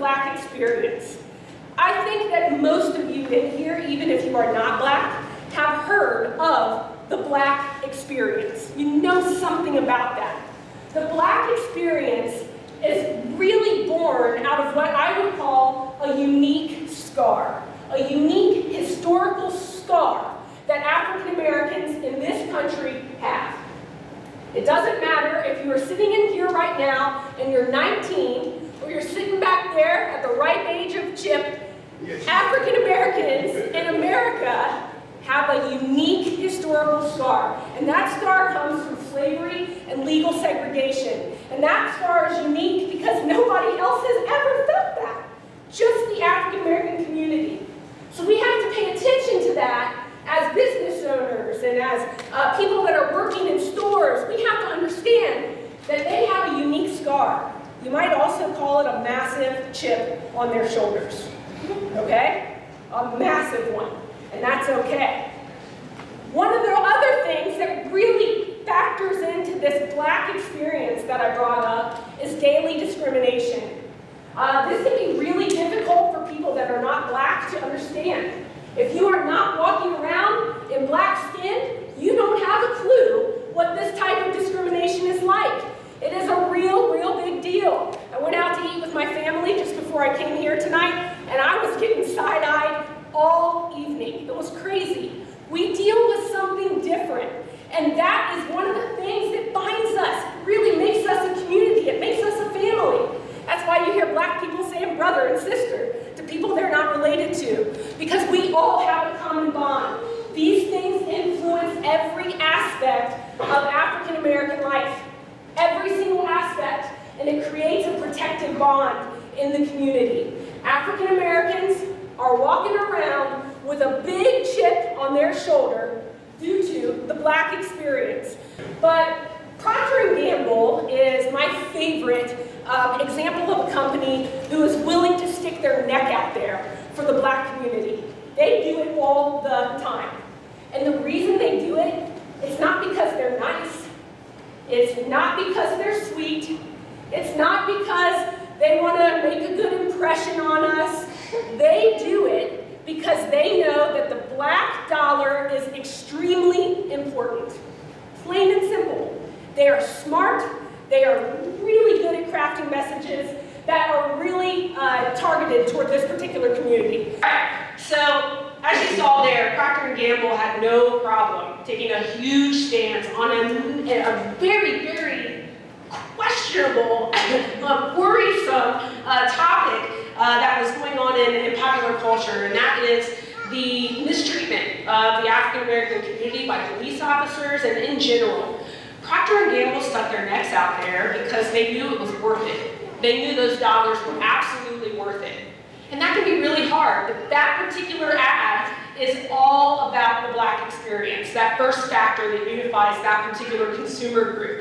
Black experience. I think that most of you in here, even if you are not Black, have heard of the Black experience. You know something about that. The Black experience is really born out of what I would call a unique scar, a unique historical scar that African Americans in this country have. It doesn't matter if you are sitting in here right now and you're 19, or you're sitting back there at the ripe age of Chip. African Americans in America have a unique historical scar, and that scar comes from slavery and legal segregation. And that scar is unique because nobody else has ever felt that, just the African American community. So we have to pay attention to that as business owners and as people that are working in stores. We have to understand that they have a unique scar. You might also call it a massive chip on their shoulders, okay? A massive one, and that's okay. One of the other things that really factors into this Black experience that I brought up is daily discrimination. This can be really difficult for people that are not Black to understand. If you are not walking around in Black skin, you don't have a clue what this type of discrimination is like. It is a real big deal. I went out to eat with my family just before I came here tonight, and I was getting side-eyed all evening. It was crazy. We deal with something different, and that is one of the things that binds us, really makes us a community. It makes us a family. That's why you hear Black people saying brother and sister to people they're not related to, because we all have a common bond. These things influence every aspect of African American life, every single aspect, and it creates a protective bond in the community. African Americans are walking around with a big chip on their shoulder due to the Black experience. But Procter & Gamble is my favorite example of a company who is willing to stick their neck out there for the Black community. They do it all the time. And the reason they do it, it's not because they're nice. It's not because they're sweet. It's not because they want to make a good impression on us. They do it because they know that the Black dollar is extremely important. Plain and simple. They are smart. They are really good at crafting messages that are really targeted toward this particular community. All right, so as you saw there, Procter & Gamble had no problem taking a huge stance on a very questionable, worrisome topic that was going on in popular culture, and that is the mistreatment of the African American community by police officers and in general. Procter & Gamble stuck their necks out there because they knew it was worth it. They knew those dollars were absolutely worth it. And that can be really hard, but that particular ad is all about the Black experience, that first factor that unifies that particular consumer group.